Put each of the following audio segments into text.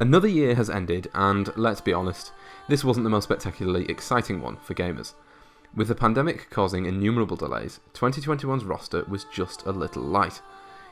Another year has ended, and let's be honest, this wasn't the most spectacularly exciting one for gamers. With the pandemic causing innumerable delays, 2021's roster was just a little light.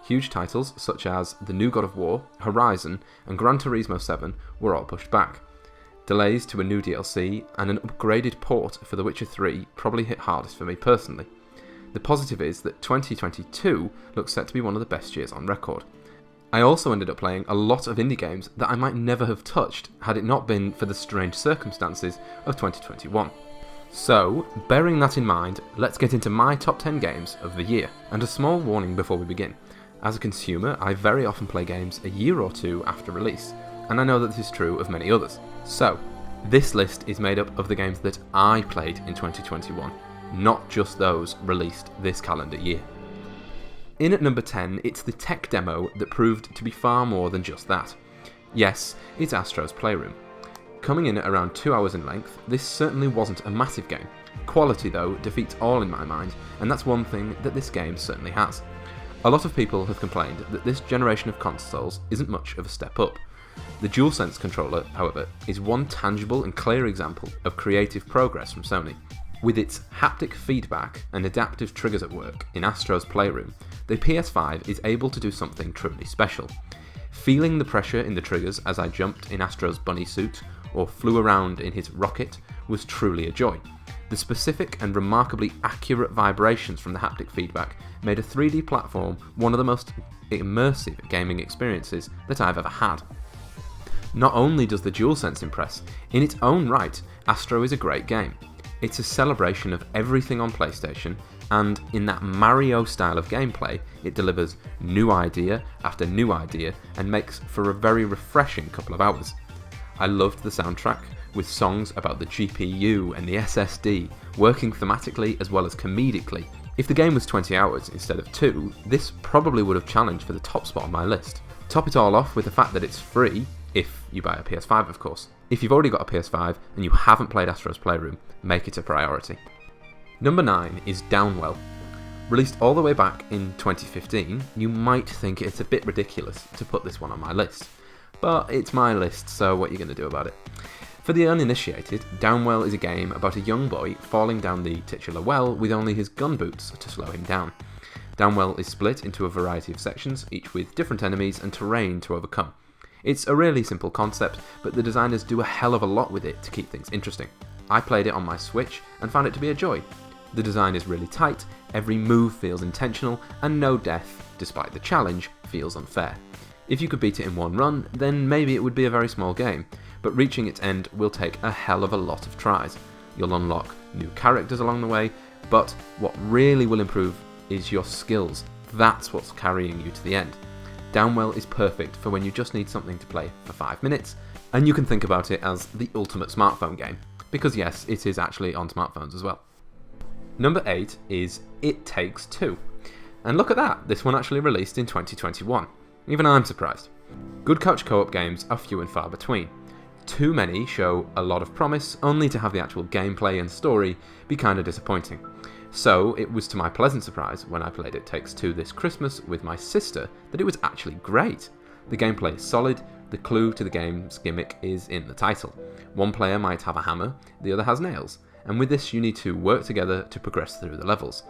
Huge titles such as the new God of War, Horizon, and Gran Turismo 7 were all pushed back. Delays to a new DLC and an upgraded port for The Witcher 3 probably hit hardest for me personally. The positive is that 2022 looks set to be one of the best years on record. I also ended up playing a lot of indie games that I might never have touched had it not been for the strange circumstances of 2021. So, bearing that in mind, let's get into my top 10 games of the year. And a small warning before we begin. As a consumer, I very often play games a year or two after release, and I know that this is true of many others. So, this list is made up of the games that I played in 2021, not just those released this calendar year. In at number 10, it's the tech demo that proved to be far more than just that. Yes, it's Astro's Playroom. Coming in at around 2 hours in length, this certainly wasn't a massive game. Quality, though, defeats all in my mind, and that's one thing that this game certainly has. A lot of people have complained that this generation of consoles isn't much of a step up. The DualSense controller, however, is one tangible and clear example of creative progress from Sony. With its haptic feedback and adaptive triggers at work in Astro's Playroom, the PS5 is able to do something truly special. Feeling the pressure in the triggers as I jumped in Astro's bunny suit or flew around in his rocket was truly a joy. The specific and remarkably accurate vibrations from the haptic feedback made a 3D platform one of the most immersive gaming experiences that I've ever had. Not only does the DualSense impress, in its own right, Astro is a great game. It's a celebration of everything on PlayStation, and in that Mario style of gameplay, it delivers new idea after new idea and makes for a very refreshing couple of hours. I loved the soundtrack, with songs about the GPU and the SSD, working thematically as well as comedically. If the game was 20 hours instead of 2, this probably would have challenged for the top spot on my list. Top it all off with the fact that it's free, if you buy a PS5 of course. If you've already got a PS5 and you haven't played Astro's Playroom, make it a priority. Number 9 is Downwell. Released all the way back in 2015, you might think it's a bit ridiculous to put this one on my list. But it's my list, so what are you going to do about it? For the uninitiated, Downwell is a game about a young boy falling down the titular well with only his gun boots to slow him down. Downwell is split into a variety of sections, each with different enemies and terrain to overcome. It's a really simple concept, but the designers do a hell of a lot with it to keep things interesting. I played it on my Switch and found it to be a joy. The design is really tight, every move feels intentional, and no death, despite the challenge, feels unfair. If you could beat it in one run, then maybe it would be a very small game, but reaching its end will take a hell of a lot of tries. You'll unlock new characters along the way, but what really will improve is your skills. That's what's carrying you to the end. Downwell is perfect for when you just need something to play for 5 minutes, and you can think about it as the ultimate smartphone game, because yes, it is actually on smartphones as well. Number 8 is It Takes Two. And look at that, this one actually released in 2021. Even I'm surprised. Good couch co-op games are few and far between. Too many show a lot of promise, only to have the actual gameplay and story be kinda disappointing. So it was to my pleasant surprise when I played It Takes Two this Christmas with my sister that it was actually great. The gameplay is solid, the clue to the game's gimmick is in the title. One player might have a hammer, the other has nails, and with this you need to work together to progress through the levels.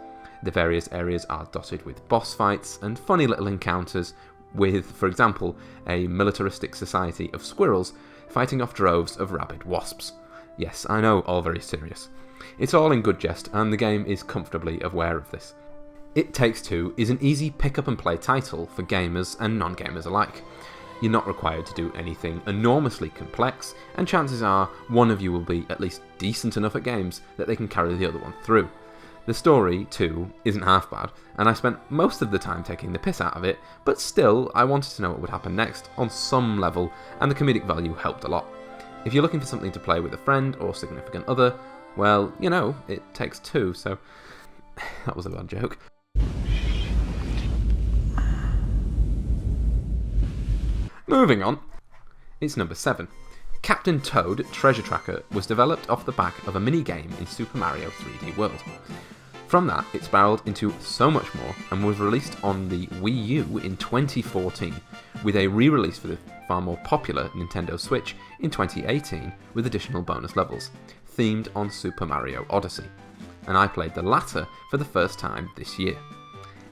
The various areas are dotted with boss fights and funny little encounters with, for example, a militaristic society of squirrels fighting off droves of rabid wasps. Yes, I know, all very serious. It's all in good jest, and the game is comfortably aware of this. It Takes Two is an easy pick-up-and-play title for gamers and non-gamers alike. You're not required to do anything enormously complex, and chances are one of you will be at least decent enough at games that they can carry the other one through. The story, too, isn't half bad, and I spent most of the time taking the piss out of it, but still, I wanted to know what would happen next on some level, and the comedic value helped a lot. If you're looking for something to play with a friend or significant other, well, you know, it takes two, so that was a bad joke. Moving on, it's number 7. Captain Toad Treasure Tracker was developed off the back of a mini-game in Super Mario 3D World. From that, it spiraled into so much more and was released on the Wii U in 2014, with a re-release for the far more popular Nintendo Switch in 2018 with additional bonus levels, themed on Super Mario Odyssey. And I played the latter for the first time this year.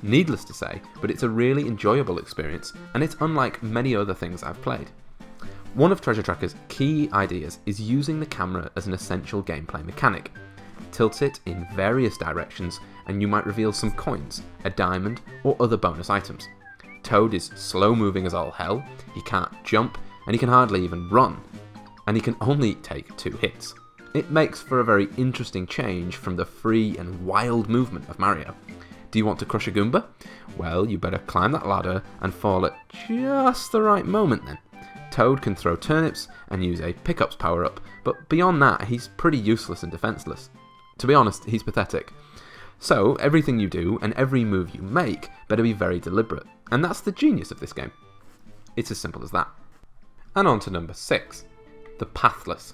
Needless to say, but it's a really enjoyable experience, and it's unlike many other things I've played. One of Treasure Tracker's key ideas is using the camera as an essential gameplay mechanic. Tilt it in various directions and you might reveal some coins, a diamond, or other bonus items. Toad is slow moving as all hell, he can't jump, and he can hardly even run, and he can only take 2 hits. It makes for a very interesting change from the free and wild movement of Mario. Do you want to crush a Goomba? Well, you better climb that ladder and fall at just the right moment then. Toad can throw turnips and use a pickups power-up, but beyond that he's pretty useless and defenceless. To be honest, he's pathetic. So, everything you do and every move you make better be very deliberate, and that's the genius of this game. It's as simple as that. And on to number 6, the Pathless.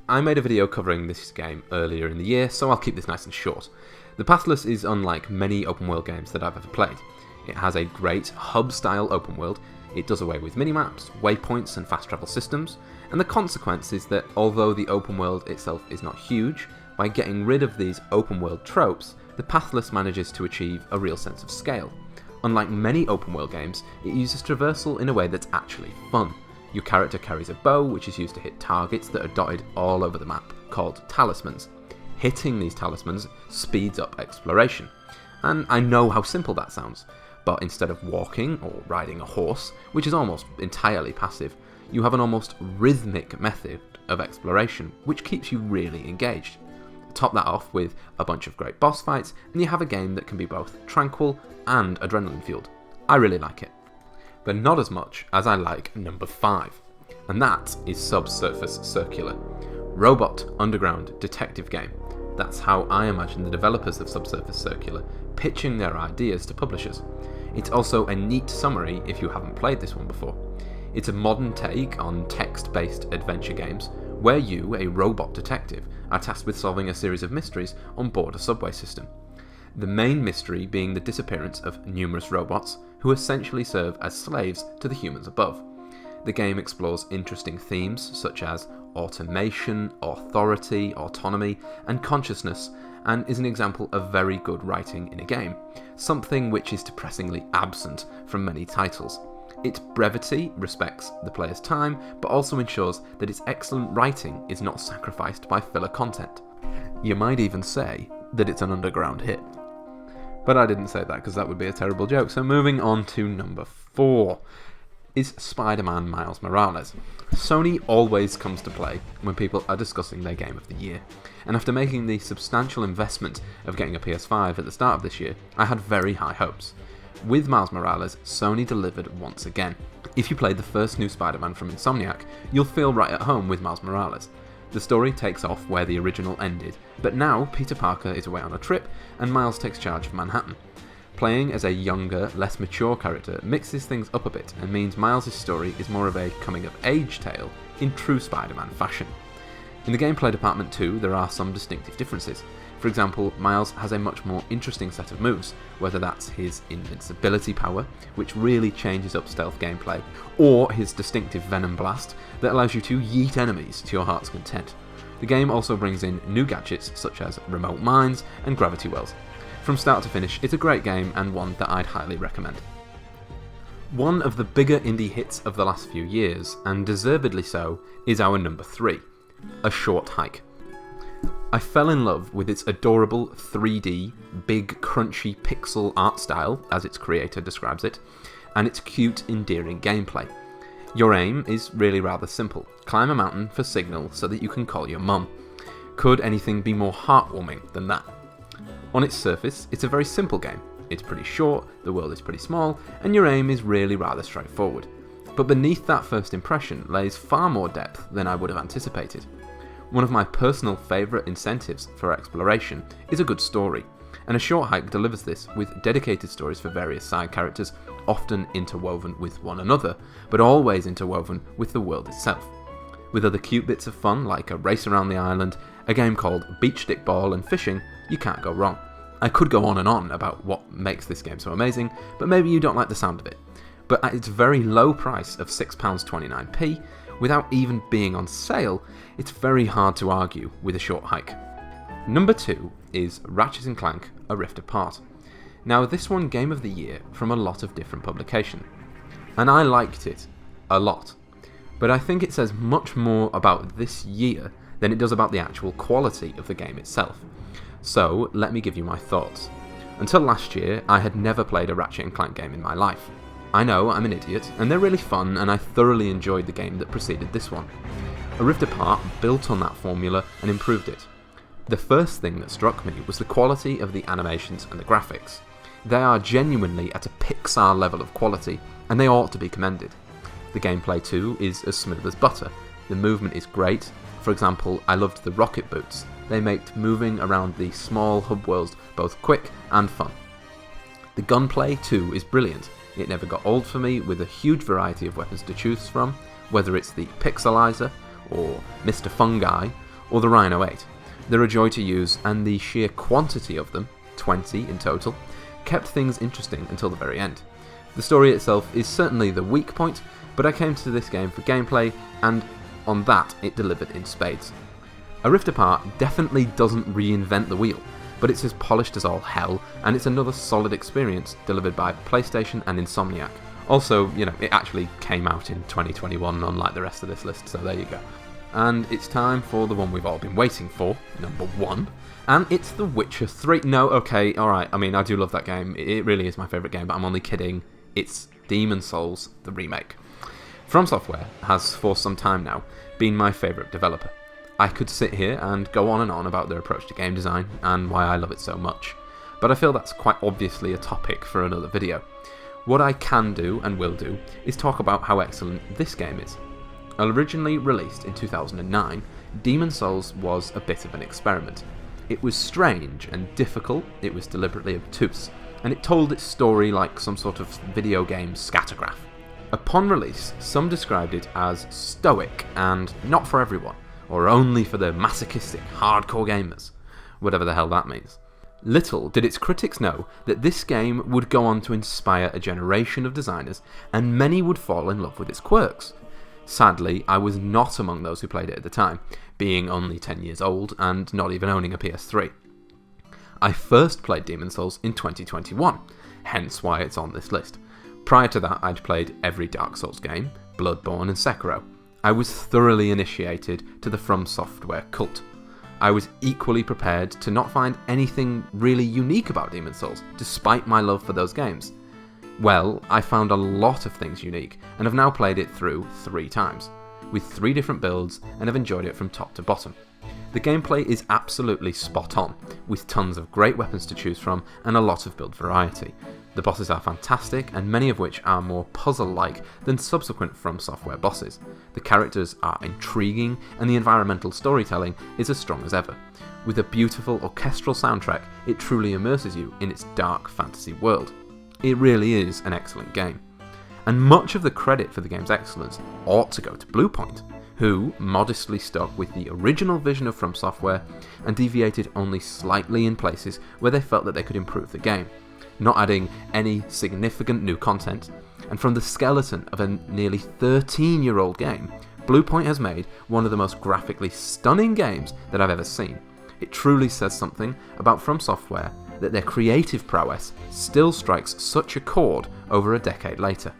I made a video covering this game earlier in the year, so I'll keep this nice and short. The Pathless is unlike many open world games that I've ever played. It has a great hub-style open world, it does away with minimaps, waypoints and fast travel systems, and the consequence is that although the open world itself is not huge, by getting rid of these open world tropes, the Pathless manages to achieve a real sense of scale. Unlike many open world games, it uses traversal in a way that's actually fun. Your character carries a bow which is used to hit targets that are dotted all over the map, called talismans. Hitting these talismans speeds up exploration. And I know how simple that sounds, but instead of walking or riding a horse, which is almost entirely passive, you have an almost rhythmic method of exploration which keeps you really engaged. Top that off with a bunch of great boss fights and you have a game that can be both tranquil and adrenaline fueled. I really like it. But not as much as I like number 5, and that is Subsurface Circular. Robot underground detective game. That's how I imagine the developers of Subsurface Circular pitching their ideas to publishers. It's also a neat summary if you haven't played this one before. It's a modern take on text-based adventure games where you, a robot detective, are tasked with solving a series of mysteries on board a subway system. The main mystery being the disappearance of numerous robots who essentially serve as slaves to the humans above. The game explores interesting themes such as automation, authority, autonomy, and consciousness, and is an example of very good writing in a game, something which is depressingly absent from many titles. Its brevity respects the player's time, but also ensures that its excellent writing is not sacrificed by filler content. You might even say that it's an underground hit. But I didn't say that because that would be a terrible joke, so moving on to number 4 is SpiderMan Miles Morales. Sony always comes to play when people are discussing their game of the year, and after making the substantial investment of getting a PS5 at the start of this year, I had very high hopes. With Miles Morales, Sony delivered once again. If you played the first new Spider-Man from Insomniac, you'll feel right at home with Miles Morales. The story takes off where the original ended, but now Peter Parker is away on a trip and Miles takes charge of Manhattan. Playing as a younger, less mature character mixes things up a bit and means Miles' story is more of a coming-of-age tale in true Spider-Man fashion. In the gameplay department too, there are some distinctive differences. For example, Miles has a much more interesting set of moves, whether that's his invincibility power, which really changes up stealth gameplay, or his distinctive Venom Blast that allows you to yeet enemies to your heart's content. The game also brings in new gadgets such as remote mines and gravity wells. From start to finish, it's a great game and one that I'd highly recommend. One of the bigger indie hits of the last few years, and deservedly so, is our number 3, A Short Hike. I fell in love with its adorable 3D, big crunchy pixel art style, as its creator describes it, and its cute, endearing gameplay. Your aim is really rather simple. Climb a mountain for signal so that you can call your mum. Could anything be more heartwarming than that? On its surface, it's a very simple game. It's pretty short, the world is pretty small, and your aim is really rather straightforward. But beneath that first impression lays far more depth than I would have anticipated. One of my personal favourite incentives for exploration is a good story, and A Short Hike delivers this with dedicated stories for various side characters, often interwoven with one another, but always interwoven with the world itself. With other cute bits of fun like a race around the island, a game called Beach Stick Ball and fishing, you can't go wrong. I could go on and on about what makes this game so amazing, but maybe you don't like the sound of it. But at its very low price of £6.29p, without even being on sale, it's very hard to argue with a short hike. Number 2 is Ratchet & Clank: A Rift Apart. Now this won Game of the Year from a lot of different publications, and I liked it a lot. But I think it says much more about this year than it does about the actual quality of the game itself. So let me give you my thoughts. Until last year, I had never played a Ratchet & Clank game in my life. I know I'm an idiot, and they're really fun, and I thoroughly enjoyed the game that preceded this one. A Rift Apart built on that formula and improved it. The first thing that struck me was the quality of the animations and the graphics. They are genuinely at a Pixar level of quality, and they ought to be commended. The gameplay too is as smooth as butter. The movement is great. For example, I loved the rocket boots. They made moving around the small hub worlds both quick and fun. The gunplay too is brilliant. It never got old for me, with a huge variety of weapons to choose from, whether it's the Pixelizer, or Mr. Fungi, or the Rhino 8. They're a joy to use, and the sheer quantity of them, 20 in total, kept things interesting until the very end. The story itself is certainly the weak point, but I came to this game for gameplay, and on that it delivered in spades. A Rift Apart definitely doesn't reinvent the wheel, but it's as polished as all hell, and it's another solid experience delivered by PlayStation and Insomniac. Also, it actually came out in 2021, unlike the rest of this list, so there you go. And it's time for the one we've all been waiting for, number 1, and it's The Witcher 3. No, okay, alright, I do love that game, it really is my favourite game, but I'm only kidding. It's Demon's Souls, the remake. From Software has, for some time now, been my favourite developer. I could sit here and go on and on about their approach to game design, and why I love it so much, but I feel that's quite obviously a topic for another video. What I can do, and will do, is talk about how excellent this game is. Originally released in 2009, Demon's Souls was a bit of an experiment. It was strange and difficult, it was deliberately obtuse, and it told its story like some sort of video game scattergraph. Upon release, some described it as stoic and not for everyone, or only for the masochistic hardcore gamers, whatever the hell that means. Little did its critics know that this game would go on to inspire a generation of designers, and many would fall in love with its quirks. Sadly, I was not among those who played it at the time, being only 10 years old and not even owning a PS3. I first played Demon's Souls in 2021, hence why it's on this list. Prior to that, I'd played every Dark Souls game, Bloodborne and Sekiro. I was thoroughly initiated to the From Software cult. I was equally prepared to not find anything really unique about Demon's Souls, despite my love for those games. Well, I found a lot of things unique, and have now played it through 3 times, with 3 different builds, and have enjoyed it from top to bottom. The gameplay is absolutely spot on, with tons of great weapons to choose from, and a lot of build variety. The bosses are fantastic, and many of which are more puzzle-like than subsequent From Software bosses. The characters are intriguing, and the environmental storytelling is as strong as ever. With a beautiful orchestral soundtrack, it truly immerses you in its dark fantasy world. It really is an excellent game. And much of the credit for the game's excellence ought to go to Bluepoint, who modestly stuck with the original vision of From Software and deviated only slightly in places where they felt that they could improve the game, not adding any significant new content. And from the skeleton of a nearly 13-year-old game, Bluepoint has made one of the most graphically stunning games that I've ever seen. It truly says something about From Software that their creative prowess still strikes such a chord over a decade later.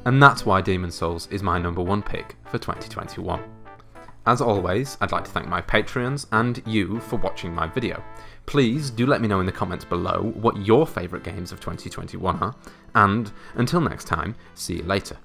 And that's why Demon's Souls is my number 1 pick for 2021. As always, I'd like to thank my Patreons and you for watching my video. Please do let me know in the comments below what your favourite games of 2021 are, and until next time, see you later.